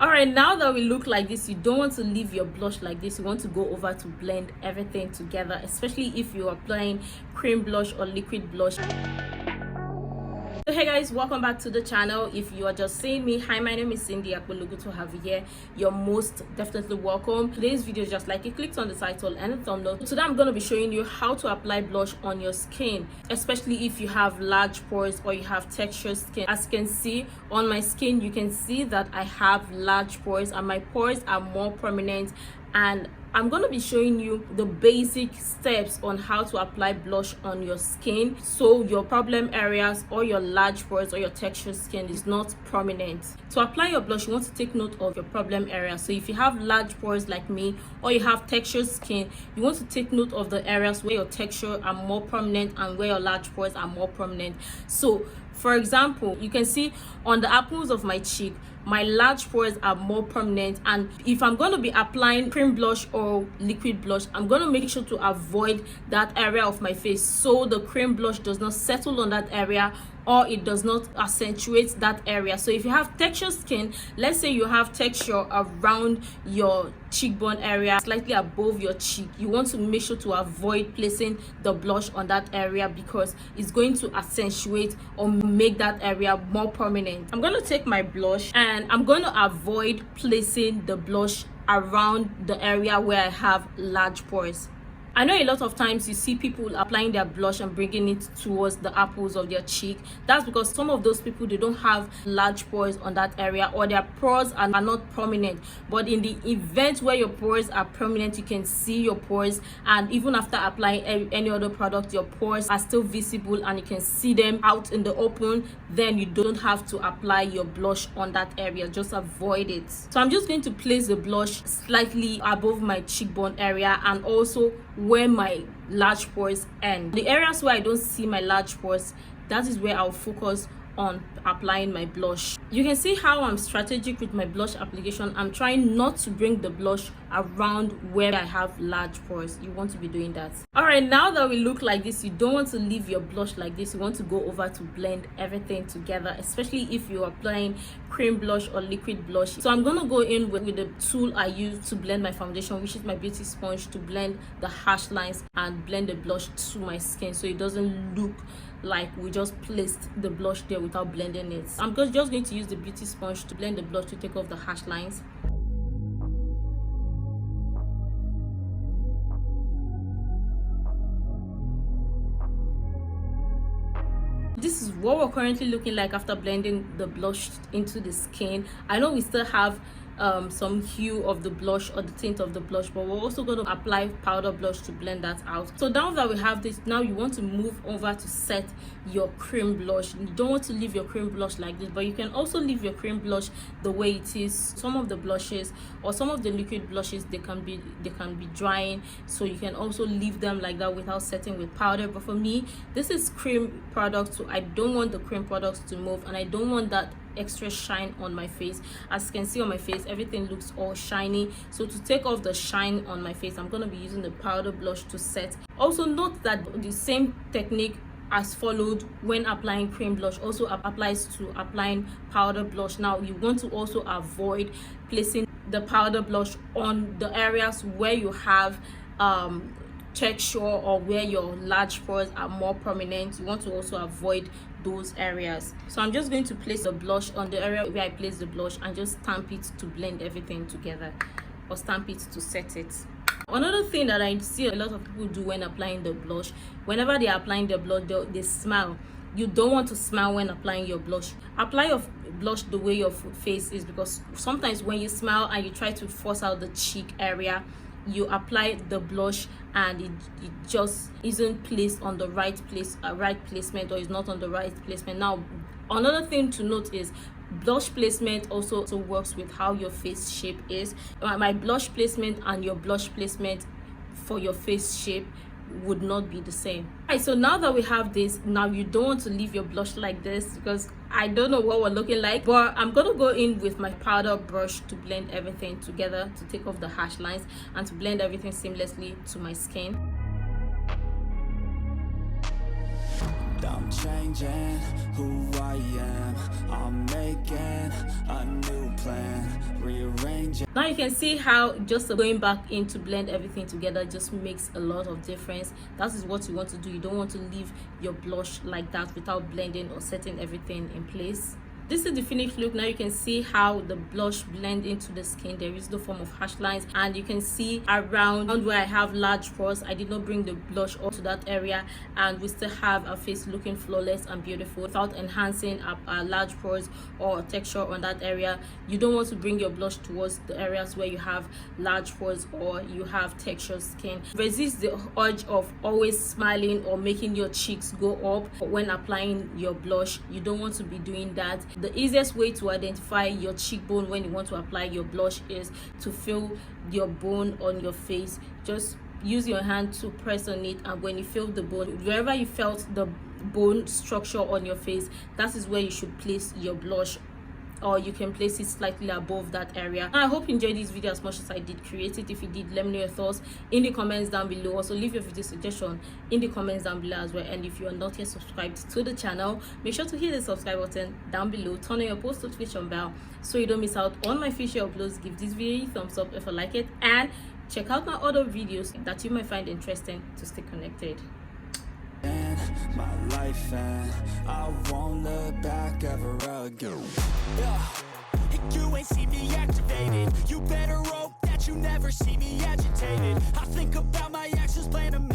All right, now that we look like this, you don't want to leave your blush like this. You want to go over to blend everything together, especially if you are applying cream blush or liquid blush. So hey guys, welcome back to the channel. If you are just seeing me, hi, my name is Cindy. Good to have you here. You're most definitely welcome. Today's video is just like you clicked on the title and the thumbnail. Today I'm going to be showing you how to apply blush on your skin, especially if you have large pores or you have textured skin. As you can see on my skin, you can see that I have large pores and my pores are more prominent, and I'm going to be showing you the basic steps on how to apply blush on your skin so your problem areas or your large pores or your textured skin is not prominent. To apply your blush, you want to take note of your problem areas. So if you have large pores like me or you have textured skin, you want to take note of the areas where your texture are more prominent and where your large pores are more prominent. So for example, you can see on the apples of my cheek, my large pores are more prominent, and if I'm going to be applying cream blush or liquid blush, I'm going to make sure to avoid that area of my face so the cream blush does not settle on that area or it does not accentuate that area. So if you have textured skin, let's say you have texture around your cheekbone area, slightly above your cheek, you want to make sure to avoid placing the blush on that area because it's going to accentuate or make that area more prominent. I'm going to take my blush and I'm going to avoid placing the blush around the area where I have large pores. I know a lot of times you see people applying their blush and bringing it towards the apples of their cheek. That's because some of those people, they don't have large pores on that area or their pores are not prominent. But in the event where your pores are prominent, you can see your pores, and even after applying any other product, your pores are still visible and you can see them out in the open. Then you don't have to apply your blush on that area. Just avoid it. So I'm just going to place the blush slightly above my cheekbone area and also where my large pores end. The areas where I don't see my large pores, that is where I'll focus on applying my blush. You can see how I'm strategic with my blush application. I'm trying not to bring the blush around where I have large pores. You want to be doing that. All right, now that we look like this, you don't want to leave your blush like this. You want to go over to blend everything together, especially if you're applying cream blush or liquid blush. So I'm gonna go in with the tool I use to blend my foundation, which is my beauty sponge, to blend the harsh lines and blend the blush to my skin so it doesn't look like we just placed the blush there without blending it. I'm just going to use the beauty sponge to blend the blush to take off the harsh lines. This is what we're currently looking like after blending the blush into the skin. I know we still have some hue of the blush or the tint of the blush, but we're also going to apply powder blush to blend that out. So now that we have this, now you want to move over to set your cream blush. You don't want to leave your cream blush like this, but you can also leave your cream blush the way it is. Some of the blushes or some of the liquid blushes, they can be drying, so you can also leave them like that without setting with powder. But for me, this is cream product, so I don't want the cream products to move and I don't want that extra shine on my face. As you can see on my face, everything looks all shiny. So to take off the shine on my face, I'm going to be using the powder blush to set. Also note that the same technique as followed when applying cream blush also applies to applying powder blush. Now you want to also avoid placing the powder blush on the areas where you have texture or where your large pores are more prominent. You want to also avoid those areas. So I'm just going to place the blush on the area where I place the blush and just stamp it to blend everything together, or stamp it to set it. Another thing that I see a lot of people do when applying the blush, whenever they're applying the blush, they smile. You don't want to smile when applying your blush. Apply your blush the way your face is, because sometimes when you smile and you try to force out the cheek area, you apply the blush and it just isn't placed on the right placement, or is not on the right placement. Now another thing to note is blush placement also works with how your face shape is. My blush placement and your blush placement for your face shape would not be the same. Alright, so now that we have this, now you don't want to leave your blush like this, because I don't know what we're looking like, but I'm gonna go in with my powder brush to blend everything together, to take off the harsh lines and to blend everything seamlessly to my skin. I'm changing who I am. I'm making a new plan, rearranging. Now you can see how just going back in to blend everything together just makes a lot of difference. That is what you want to do. You don't want to leave your blush like that without blending or setting everything in place. This is the finished look. Now you can see how the blush blend into the skin. There is no form of harsh lines, and you can see around where I have large pores, I did not bring the blush up to that area, and we still have our face looking flawless and beautiful without enhancing our large pores or texture on that area. You don't want to bring your blush towards the areas where you have large pores or you have textured skin. Resist the urge of always smiling or making your cheeks go up when applying your blush. You don't want to be doing that. The easiest way to identify your cheekbone when you want to apply your blush is to feel your bone on your face. Just use your hand to press on it, and when you feel the bone, wherever you felt the bone structure on your face, that is where you should place your blush, or you can place it slightly above that area. I hope you enjoyed this video as much as I did create it. If you did, let me know your thoughts in the comments down below. Also leave your video suggestion in the comments down below as well, and if you are not yet subscribed to the channel, make sure to hit the subscribe button down below, turn on your post notification bell so you don't miss out on my future uploads. Give this video a thumbs up if you like it, and check out my other videos that you might find interesting to stay connected. My life, and I won't look back ever again. Yeah. You ain't see me activated. You better hope that you never see me agitated. I think about my actions, plan them.